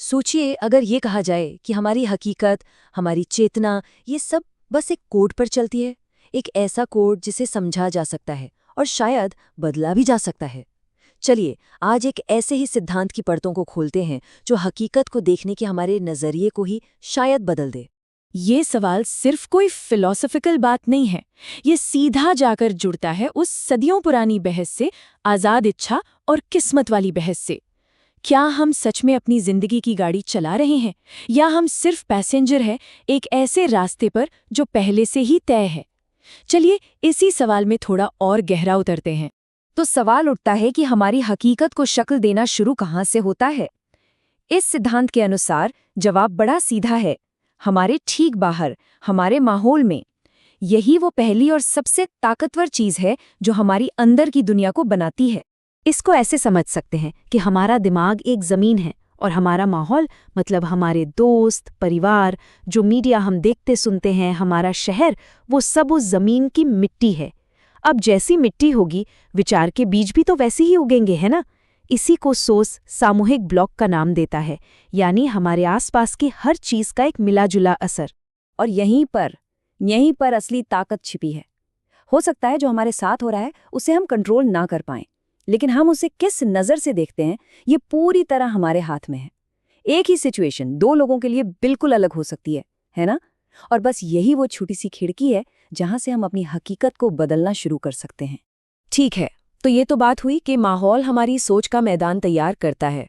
सोचिए अगर ये कहा जाए कि हमारी हकीकत, हमारी चेतना, ये सब बस एक कोड पर चलती है। एक ऐसा कोड जिसे समझा जा सकता है और शायद बदला भी जा सकता है। चलिए आज एक ऐसे ही सिद्धांत की परतों को खोलते हैं जो हकीकत को देखने के हमारे नजरिए को ही शायद बदल दे। ये सवाल सिर्फ कोई फिलॉसफिकल बात नहीं है। ये सीधा जाकर जुड़ता है उस सदियों पुरानी बहस से, आज़ाद इच्छा और किस्मत वाली बहस से। क्या हम सच में अपनी जिंदगी की गाड़ी चला रहे हैं या हम सिर्फ पैसेंजर हैं एक ऐसे रास्ते पर जो पहले से ही तय है? चलिए इसी सवाल में थोड़ा और गहरा उतरते हैं। तो सवाल उठता है कि हमारी हकीकत को शक्ल देना शुरू कहाँ से होता है। इस सिद्धांत के अनुसार जवाब बड़ा सीधा है, हमारे ठीक बाहर, हमारे माहौल में। यही वो पहली और सबसे ताकतवर चीज है जो हमारी अंदर की दुनिया को बनाती है। इसको ऐसे समझ सकते हैं कि हमारा दिमाग एक ज़मीन है और हमारा माहौल मतलब हमारे दोस्त, परिवार, जो मीडिया हम देखते सुनते हैं, हमारा शहर, वो सब उस ज़मीन की मिट्टी है। अब जैसी मिट्टी होगी, विचार के बीज भी तो वैसे ही उगेंगे, है ना? इसी को सोच सामूहिक ब्लॉक का नाम देता है, यानी हमारे आसपास की हर चीज़ का एक मिला-जुला असर। और यहीं पर असली ताकत छिपी है। हो सकता है जो हमारे साथ हो रहा है उसे हम कंट्रोल ना कर पाएं, लेकिन हम उसे किस नज़र से देखते हैं ये पूरी तरह हमारे हाथ में है। एक ही सिचुएशन दो लोगों के लिए बिल्कुल अलग हो सकती है ना? और बस यही वो छोटी सी खिड़की है जहां से हम अपनी हकीकत को बदलना शुरू कर सकते हैं। ठीक है, तो ये तो बात हुई कि माहौल हमारी सोच का मैदान तैयार करता है,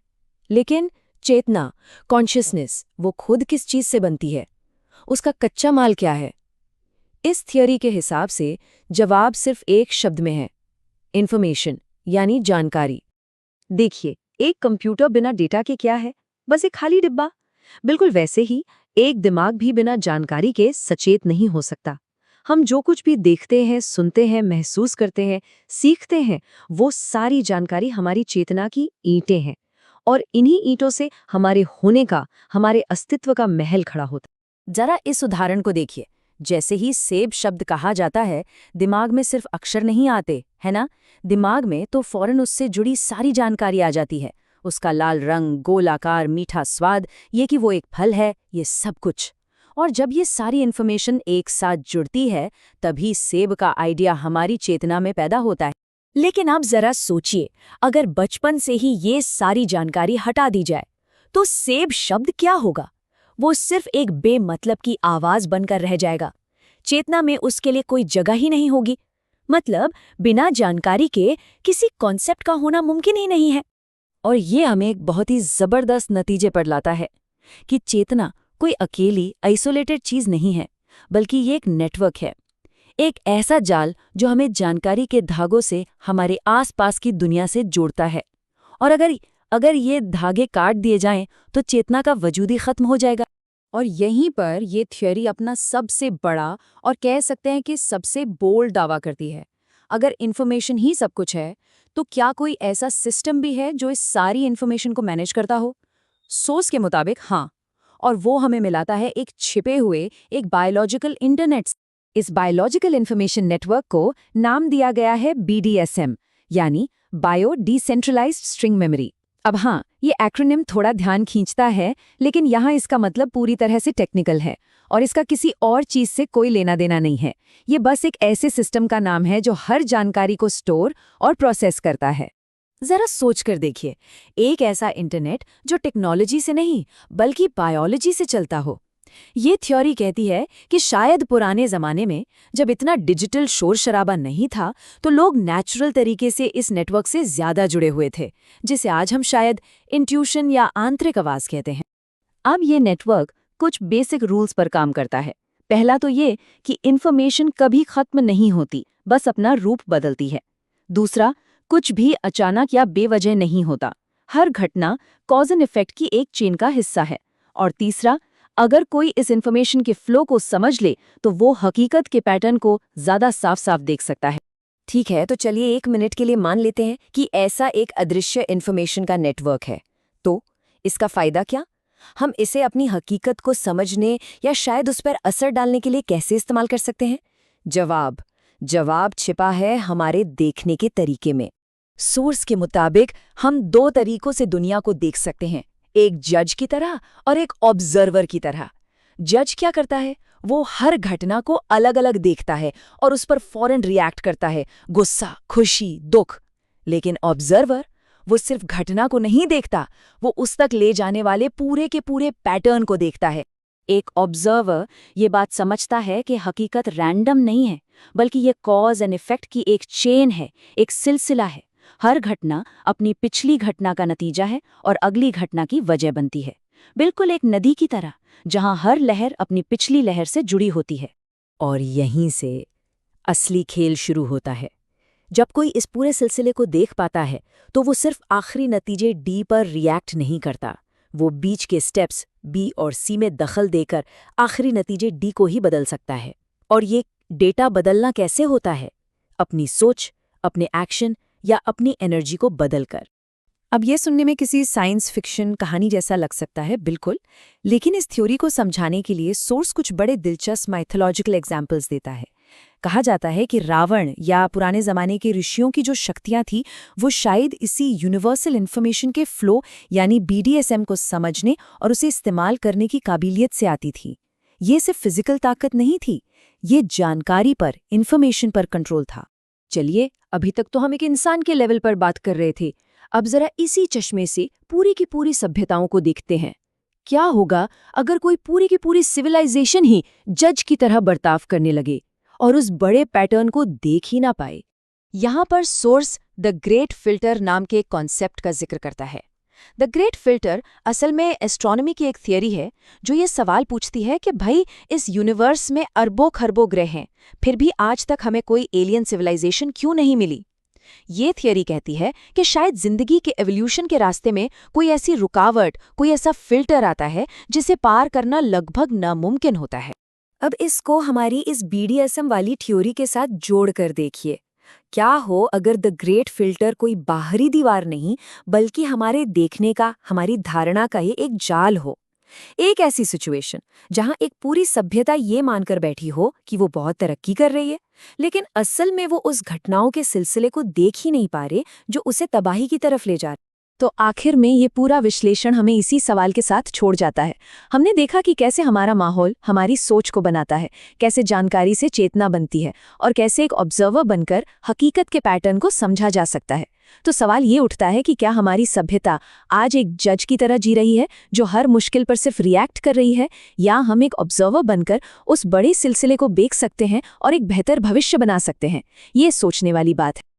लेकिन चेतना, कॉन्शियसनेस, वो खुद किस चीज से बनती है? उसका कच्चा माल क्या है? इस थियोरी के हिसाब से जवाब सिर्फ एक शब्द में है, इंफॉर्मेशन, यानी जानकारी। देखिए, एक कंप्यूटर बिना डेटा के क्या है? बस एक खाली डिब्बा। बिल्कुल वैसे ही एक दिमाग भी बिना जानकारी के सचेत नहीं हो सकता। हम जो कुछ भी देखते हैं, सुनते हैं, महसूस करते हैं, सीखते हैं, वो सारी जानकारी हमारी चेतना की ईंटें हैं। और इन्हीं ईंटों से हमारे होने का, हमारे अस्तित्व का महल खड़ा होता है। जरा इस उदाहरण को देखिए। जैसे ही सेब शब्द कहा जाता है, दिमाग में सिर्फ अक्षर नहीं आते, है ना? दिमाग में तो फौरन उससे जुड़ी सारी जानकारी आ जाती है। उसका लाल रंग, गोल आकार, मीठा स्वाद, ये कि वो एक फल है, ये सब कुछ। और जब ये सारी इन्फॉर्मेशन एक साथ जुड़ती है, तभी सेब का आइडिया हमारी चेतना में पैदा होता है। लेकिन आप जरा सोचिए, अगर बचपन से ही ये सारी जानकारी हटा दी जाए, तो सेब शब्द क्या होगा? वो सिर्फ एक बेमतलब की आवाज बनकर रह जाएगा। चेतना में उसके लिए कोई जगह ही नहीं होगी। मतलब बिना जानकारी के किसी कॉन्सेप्ट का होना मुमकिन ही नहीं है। और ये हमें एक बहुत ही जबरदस्त नतीजे पर लाता है कि चेतना कोई अकेली आइसोलेटेड चीज नहीं है, बल्कि ये एक नेटवर्क है, एक ऐसा जाल जो हमें जानकारी के धागों से हमारे आसपास की दुनिया से जोड़ता है। और अगर ये धागे काट दिए जाएं, तो चेतना का वजूद ही खत्म हो जाएगा। और यहीं पर ये थ्योरी अपना सबसे बड़ा और कह सकते हैं कि सबसे बोल्ड दावा करती है। अगर इन्फॉर्मेशन ही सब कुछ है, तो क्या कोई ऐसा सिस्टम भी है जो इस सारी इन्फॉर्मेशन को मैनेज करता हो? सोर्स के मुताबिक हाँ, और वो हमें मिलाता है एक छिपे हुए, एक बायोलॉजिकल इंटरनेट। इस बायोलॉजिकल इन्फॉर्मेशन नेटवर्क को नाम दिया गया है BDSM, यानी बायो डिसेंट्रलाइज्ड स्ट्रिंग मेमोरी। अब हाँ, ये एक्रोनिम थोड़ा ध्यान खींचता है, लेकिन यहाँ इसका मतलब पूरी तरह से टेक्निकल है और इसका किसी और चीज से कोई लेना देना नहीं है। ये बस एक ऐसे सिस्टम का नाम है जो हर जानकारी को स्टोर और प्रोसेस करता है। जरा सोच कर देखिए, एक ऐसा इंटरनेट जो टेक्नोलॉजी से नहीं बल्कि बायोलॉजी से चलता हो। ये थ्योरी कहती है कि शायद पुराने जमाने में जब इतना डिजिटल शोर शराबा नहीं था, तो लोग नेचुरल तरीके से इस नेटवर्क से ज्यादा जुड़े हुए थे, जिसे आज हम शायद इंट्यूशन या आंतरिक आवाज कहते हैं। अब ये नेटवर्क कुछ बेसिक रूल्स पर काम करता है। पहला तो ये कि इंफॉर्मेशन कभी खत्म नहीं होती, बस अपना रूप बदलती है। दूसरा, कुछ भी अचानक या बेवजह नहीं होता, हर घटना कॉज एंड इफेक्ट की एक चेन का हिस्सा है। और तीसरा, अगर कोई इस इंफॉर्मेशन के फ्लो को समझ ले, तो वो हकीकत के पैटर्न को ज्यादा साफ साफ देख सकता है। ठीक है, तो चलिए 1 मिनट के लिए मान लेते हैं कि ऐसा एक अदृश्य इंफॉर्मेशन का नेटवर्क है। तो इसका फायदा क्या? हम इसे अपनी हकीकत को समझने या शायद उस पर असर डालने के लिए कैसे इस्तेमाल कर सकते हैं? जवाब छिपा है हमारे देखने के तरीके में। सोर्स के मुताबिक हम 2 तरीकों से दुनिया को देख सकते हैं। एक जज की तरह और एक ऑब्जर्वर की तरह। जज क्या करता है, वो हर घटना को अलग अलग देखता है और उस पर फौरन रिएक्ट करता है, गुस्सा, खुशी, दुख। लेकिन ऑब्जर्वर, वो सिर्फ घटना को नहीं देखता, वो उस तक ले जाने वाले पूरे के पूरे पैटर्न को देखता है। एक ऑब्जर्वर ये बात समझता है कि हकीकत रैंडम नहीं है, बल्कि ये कॉज एंड इफेक्ट की एक चेन है, एक सिलसिला है। हर घटना अपनी पिछली घटना का नतीजा है और अगली घटना की वजह बनती है, बिल्कुल एक नदी की तरह, जहां हर लहर अपनी पिछली लहर से जुड़ी होती है। और यहीं से असली खेल शुरू होता है। जब कोई इस पूरे सिलसिले को देख पाता है तो वो सिर्फ आखिरी नतीजे डी पर रिएक्ट नहीं करता, वो बीच के स्टेप्स बी और सी में दखल देकर आखिरी नतीजे डी को ही बदल सकता है। और ये डेटा बदलना कैसे होता है? अपनी सोच, अपने एक्शन या अपनी एनर्जी को बदलकर। अब ये सुनने में किसी साइंस फिक्शन कहानी जैसा लग सकता है, बिल्कुल, लेकिन इस थ्योरी को समझाने के लिए सोर्स कुछ बड़े दिलचस्प माइथोलॉजिकल एग्जाम्पल्स देता है। कहा जाता है कि रावण या पुराने जमाने के ऋषियों की जो शक्तियां थी, वो शायद इसी यूनिवर्सल इन्फॉर्मेशन के फ्लो यानी BDSM को समझने और उसे इस्तेमाल करने की काबिलियत से आती थी। ये सिर्फ फिजिकल ताकत नहीं थी, ये जानकारी पर, इन्फॉर्मेशन पर कंट्रोल था। चलिए, अभी तक तो हम एक इंसान के लेवल पर बात कर रहे थे, अब जरा इसी चश्मे से पूरी की पूरी सभ्यताओं को देखते हैं। क्या होगा अगर कोई पूरी की पूरी सिविलाइजेशन ही जज की तरह बर्ताव करने लगे और उस बड़े पैटर्न को देख ही ना पाए? यहाँ पर सोर्स द ग्रेट फिल्टर नाम के कॉन्सेप्ट का जिक्र करता है। द ग्रेट फिल्टर असल में एस्ट्रोनॉमी की एक थियरी है जो ये सवाल पूछती है कि भाई, इस यूनिवर्स में अरबों खरबों ग्रह हैं, फिर भी आज तक हमें कोई एलियन सिविलाइजेशन क्यों नहीं मिली? ये थियरी कहती है कि शायद जिंदगी के एवोल्यूशन के रास्ते में कोई ऐसी रुकावट, कोई ऐसा फिल्टर आता है जिसे पार करना लगभग नामुमकिन होता है। अब इसको हमारी इस BDSM वाली थ्योरी के साथ जोड़कर देखिए। क्या हो अगर द ग्रेट फिल्टर कोई बाहरी दीवार नहीं, बल्कि हमारे देखने का, हमारी धारणा का ही एक जाल हो। एक ऐसी सिचुएशन जहां एक पूरी सभ्यता ये मानकर बैठी हो कि वो बहुत तरक्की कर रही है, लेकिन असल में वो उस घटनाओं के सिलसिले को देख ही नहीं पा रहे जो उसे तबाही की तरफ ले जा रहे। तो आखिर में ये पूरा विश्लेषण हमें इसी सवाल के साथ छोड़ जाता है। हमने देखा कि कैसे हमारा माहौल हमारी सोच को बनाता है, कैसे जानकारी से चेतना बनती है और कैसे एक ऑब्जर्वर बनकर हकीकत के पैटर्न को समझा जा सकता है। तो सवाल ये उठता है कि क्या हमारी सभ्यता आज एक जज की तरह जी रही है जो हर मुश्किल पर सिर्फ रिएक्ट कर रही है, या हम एक ऑब्जर्वर बनकर उस बड़े सिलसिले को देख सकते हैं और एक बेहतर भविष्य बना सकते हैं? ये सोचने वाली बात है।